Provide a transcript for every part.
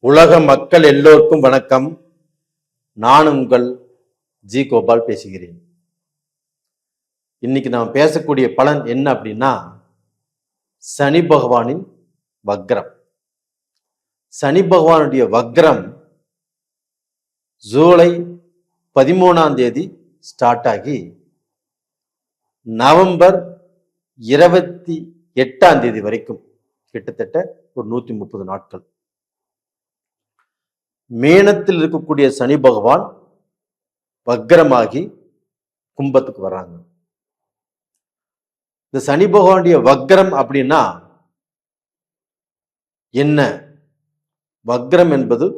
உலக மக்கள் எல்லோருக்கும் வணக்கம். நான் உங்கள் ஜி கோபால் பேசுகிறேன். இன்னைக்கு நாம் பேசக்கூடிய பலன் என்ன அப்படின்னா, சனி பகவானின் வக்ரம். சனி பகவானுடைய வக்ரம் ஜூலை 13ஆம் தேதி ஸ்டார்ட் ஆகி நவம்பர் 28ஆம் தேதி வரைக்கும் கிட்டத்தட்ட ஒரு 130 நாட்கள். மேனத்தில் இருக்கக்கூடிய சனி பகவான் வக்ரமாகி கும்பத்துக்கு வர்றாங்க. இந்த சனி பகவானுடைய வக்ரம் அப்படின்னா என்ன? வக்ரம் என்பது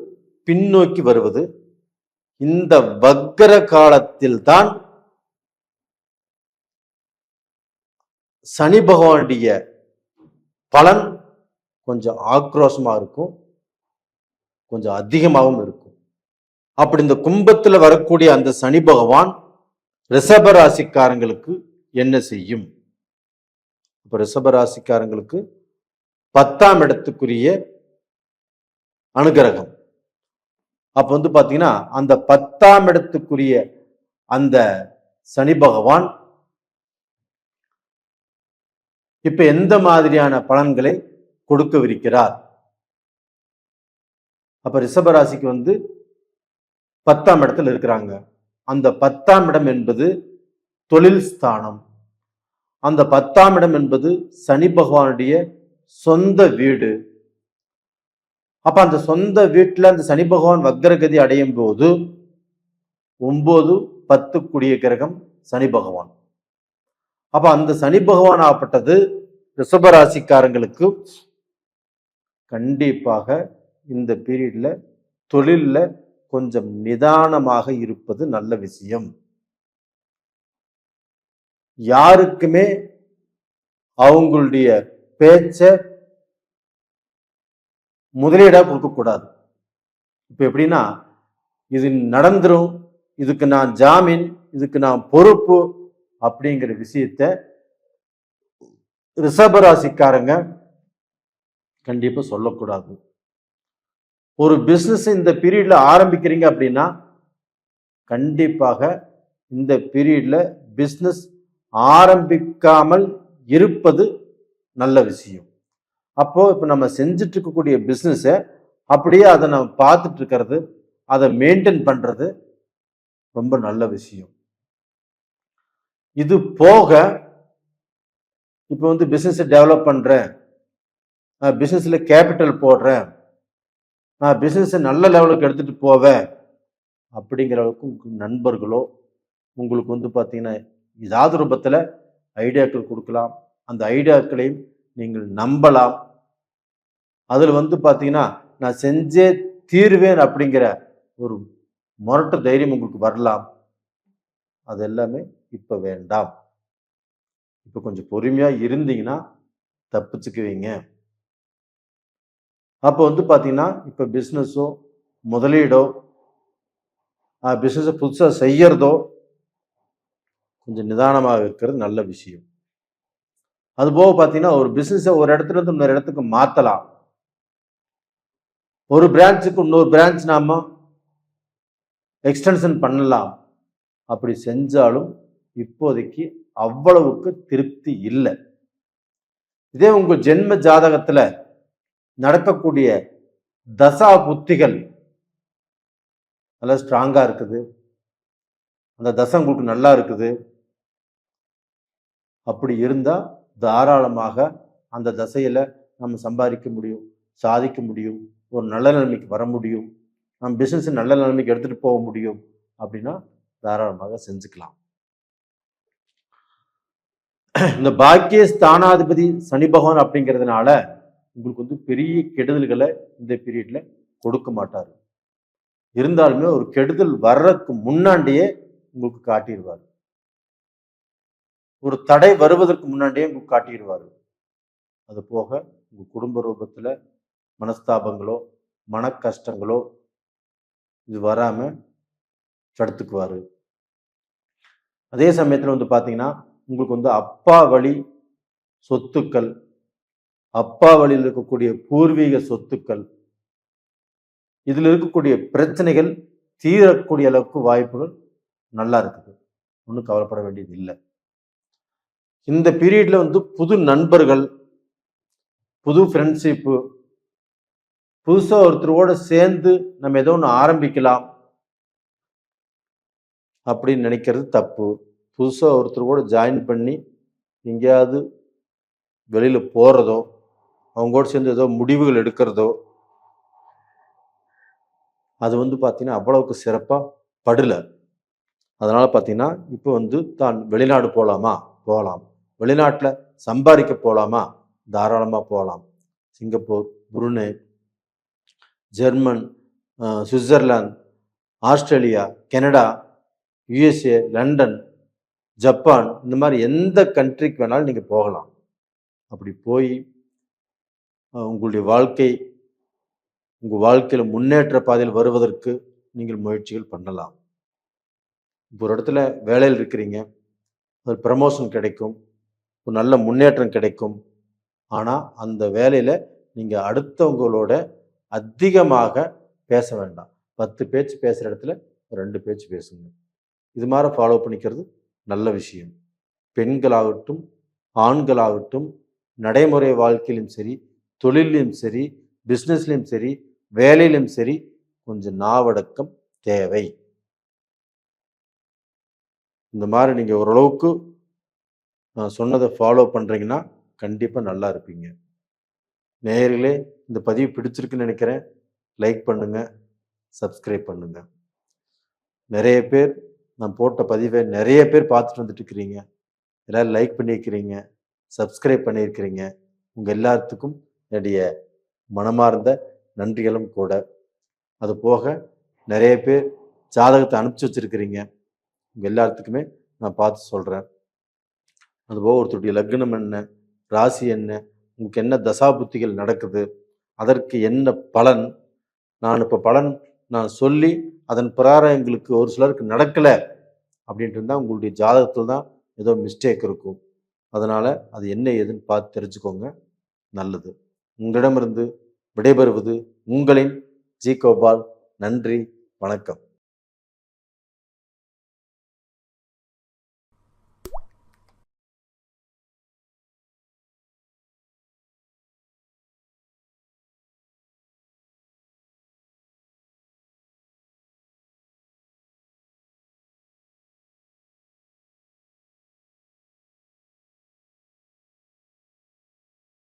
பின்னோக்கி வருவது. இந்த வக்ர காலத்தில் தான் சனி பகவானுடைய பலன் கொஞ்சம் ஆக்ரோஷமா இருக்கும், கொஞ்சம் அதிகமாகவும் இருக்கும். அப்படி இந்த கும்பத்துல வரக்கூடிய அந்த சனி பகவான் ரிஷப ராசிக்காரங்களுக்கு என்ன செய்யும்? இப்ப ரிஷப ராசிக்காரங்களுக்கு 10ஆம் இடத்துக்குரிய அனுகிரகம். அப்ப பாத்தீங்கன்னா அந்த 10ஆம் இடத்துக்குரிய அந்த சனி பகவான் இப்ப எந்த மாதிரியான பலன்களை கொடுக்கவிருக்கிறார்? அப்ப ரிஷபராசிக்கு 10ஆம் இடத்துல இருக்கிறாங்க. அந்த 10ஆம் இடம் என்பது தொழில் ஸ்தானம். அந்த 10ஆம் இடம் என்பது சனி பகவானுடைய சொந்த வீடு. அப்ப அந்த சொந்த வீட்டுல அந்த சனி பகவான் வக்ரகதி அடையும் போது 9, 10 கூடிய கிரகம் சனி பகவான். அப்ப அந்த சனி பகவான் ஆப்பட்டது ரிஷபராசிக்காரங்களுக்கு கண்டிப்பாக இந்த பீரியட்ல தொழில்ல கொஞ்சம் நிதானமாக இருப்பது நல்ல விஷயம். யாருக்குமே அவங்களுடைய பேச்ச முதலீடா கொடுக்க கூடாது. இப்ப எப்படின்னா, இது நடந்துரும், இதுக்கு நான் ஜாமீன், இதுக்கு நான் பொறுப்பு அப்படிங்கிற விஷயத்த ரிஷபராசிக்காரங்க கண்டிப்பா சொல்லக்கூடாது. ஒரு பிசினஸ் இந்த பீரியட்ல ஆரம்பிக்கிறீங்க அப்படின்னா கண்டிப்பாக இந்த பீரியட்ல பிசினஸ் ஆரம்பிக்காமல் இருப்பது நல்ல விஷயம். அப்போ இப்ப நம்ம செஞ்சுட்டு இருக்கக்கூடிய பிசினஸ அப்படியே அதை நம்ம பார்த்துட்டு இருக்கிறது, அதை மெயின்டைன் பண்றது ரொம்ப நல்ல விஷயம். இது போக இப்ப பிசினஸ் டெவலப் பண்றேன், பிசினஸ்ல கேபிட்டல் போடுறேன், நான் பிசினஸ் நல்ல லெவலுக்கு எடுத்துட்டு போவேன் அப்படிங்கிற அளவுக்கு நண்பர்களோ உங்களுக்கு பாத்தீங்கன்னா ஏதாவது ரூபத்துல ஐடியாக்கள் கொடுக்கலாம். அந்த ஐடியாக்களையும் நீங்கள் நம்பலாம். அதுல பாத்தீங்கன்னா நான் செஞ்சே தீர்வேன் அப்படிங்கிற ஒரு முரட்டு தைரியம் உங்களுக்கு வரலாம். அது எல்லாமே இப்ப வேண்டாம். இப்ப கொஞ்சம் பொறுமையா இருந்தீங்கன்னா தப்பிச்சுக்குவீங்க. அப்போ பாத்தீங்கன்னா இப்ப பிசினஸோ முதலீடோ பிசினஸ் புதுசா செய்யறதோ கொஞ்சம் நிதானமாக இருக்கிறது நல்ல விஷயம். அது போக பாத்தீங்கன்னா ஒரு பிசினஸ் ஒரு இடத்துல இருந்து இன்னொரு இடத்துக்கு மாத்தலாம். ஒரு பிரான்ச்சுக்கு இன்னொரு பிரான்ச் நாம எக்ஸ்டென்ஷன் பண்ணலாம். அப்படி செஞ்சாலும் இப்போதைக்கு அவ்வளவுக்கு திருப்தி இல்லை. இதே உங்க ஜென்ம ஜாதகத்துல நடக்கக்கூடிய தசா புத்திகள் நல்லா ஸ்ட்ராங்கா இருக்குது, அந்த தசை உங்களுக்கு நல்லா இருக்குது, அப்படி இருந்தா தாராளமாக அந்த தசையில நம்ம சம்பாதிக்க முடியும், சாதிக்க முடியும், ஒரு நல்ல நிலைமைக்கு வர முடியும், நம்ம பிசினஸ் நல்ல நிலைமைக்கு எடுத்துட்டு போக முடியும். அப்படின்னா தாராளமாக செஞ்சுக்கலாம். இந்த பாக்கிய ஸ்தானாதிபதி சனி பகவான் அப்படிங்கிறதுனால உங்களுக்கு பெரிய கெடுதல்களை இந்த பீரியட்ல கொடுக்க மாட்டாரு. இருந்தாலுமே ஒரு கெடுதல் வர்றதுக்கு முன்னாடியே உங்களுக்கு காட்டிடுவார். ஒரு தடை வருவதற்கு முன்னாடியே உங்களுக்கு காட்டிடுவார். அது போக உங்க குடும்ப ரூபத்துல மனஸ்தாபங்களோ மன கஷ்டங்களோ இது வராம தடுத்துக்குவாரு. அதே சமயத்துல பாத்தீங்கன்னா உங்களுக்கு அப்பா வழி சொத்துக்கள், அப்பா வழியில் இருக்கக்கூடிய பூர்வீக சொத்துக்கள் இதில் இருக்கக்கூடிய பிரச்சனைகள் தீரக்கூடிய அளவுக்கு வாய்ப்புகள் நல்லா இருக்குது. ஒன்றும் கவலைப்பட வேண்டியது இல்லை. இந்த பீரியட்ல வந்து புது நண்பர்கள், புது ஃப்ரெண்ட்ஷிப்பு, புதுசா ஒருத்தரோட சேர்ந்து நம்ம ஏதோ ஒன்று ஆரம்பிக்கலாம் அப்படின்னு நினைக்கிறது தப்பு. புதுசா ஒருத்தர் கூட ஜாயின் பண்ணி எங்கேயாவது வெளியில போறதோ, அவங்களோட சேர்ந்து ஏதோ முடிவுகள் எடுக்கிறதோ, அது வந்து பார்த்தீங்கன்னா அவ்வளவுக்கு சிறப்பா படல. அதனால பார்த்தீங்கன்னா இப்போ வந்து தான் வெளிநாடு போகலாமா? போகலாம். வெளிநாட்டில் சம்பாதிக்க போகலாமா? தாராளமாக போகலாம். Singapore, Brunei, German, Switzerland, Australia, Canada, USA, London, Japan, இந்த மாதிரி எந்த கண்ட்ரிக்கு வேணாலும் நீங்கள் போகலாம். அப்படி போய் உங்களுடைய உங்கள் வாழ்க்கையில் முன்னேற்ற பாதையில் வருவதற்கு நீங்கள் முயற்சிகள் பண்ணலாம். இப்போ ஒரு இடத்துல வேலையில் இருக்கிறீங்க, ஒரு ப்ரமோஷன் கிடைக்கும், ஒரு நல்ல முன்னேற்றம் கிடைக்கும். ஆனால் அந்த வேலையில் நீங்கள் அடுத்தவங்களோட அதிகமாக பேச வேண்டாம். 10 பேச்சு பேசுகிற இடத்துல 2 பேச்சு பேசுங்க. இது மாதிரி ஃபாலோ பண்ணிக்கிறது நல்ல விஷயம். பெண்களாகட்டும், ஆண்களாகட்டும், நடைமுறை வாழ்க்கையிலும் சரி, தொழிலையும் சரி, பிஸ்னஸ்லையும் சரி, வேலையிலும் சரி, கொஞ்சம் நாவடக்கம் தேவை. இந்த மாதிரி நீங்கள் ஓரளவுக்கு நான் சொன்னதை ஃபாலோ பண்ணுறீங்கன்னா கண்டிப்பாக நல்லா இருப்பீங்க. நேயர்களே, இந்த பதிவு பிடிச்சிருக்குன்னு நினைக்கிறேன். லைக் பண்ணுங்க, சப்ஸ்கிரைப் பண்ணுங்க. நிறைய பேர் நான் போட்ட பதிவை நிறைய பேர் பார்த்துட்டு வந்துட்டு இருக்கிறீங்க. எல்லாரும் லைக் பண்ணியிருக்கிறீங்க, சப்ஸ்கிரைப் பண்ணியிருக்கிறீங்க. உங்கள் எல்லாத்துக்கும் என்னுடைய மனமார்ந்த நன்றிகளும் கூட. அது போக நிறைய பேர் ஜாதகத்தை அனுப்பிச்சி வச்சிருக்கிறீங்க. உங்கள் எல்லாத்துக்குமே நான் பார்த்து சொல்கிறேன். அதுபோக ஒருத்தருடைய லக்னம் என்ன, ராசி என்ன, உங்களுக்கு என்ன தசாபுத்திகள் நடக்குது, அதற்கு என்ன பலன், இப்போ பலன் நான் சொல்லி அதன் பிரகாரம் எங்களுக்கு ஒரு சிலருக்கு நடக்கலை அப்படின்ட்டு இருந்தால் உங்களுடைய ஜாதகத்தில் தான் ஏதோ மிஸ்டேக் இருக்கும். அதனால் அது என்ன ஏதுன்னு பார்த்து தெரிஞ்சுக்கோங்க. நல்லது. உங்களிடமிருந்து விடைபெறுவது உங்களின் ஜி கோபால். நன்றி, வணக்கம்.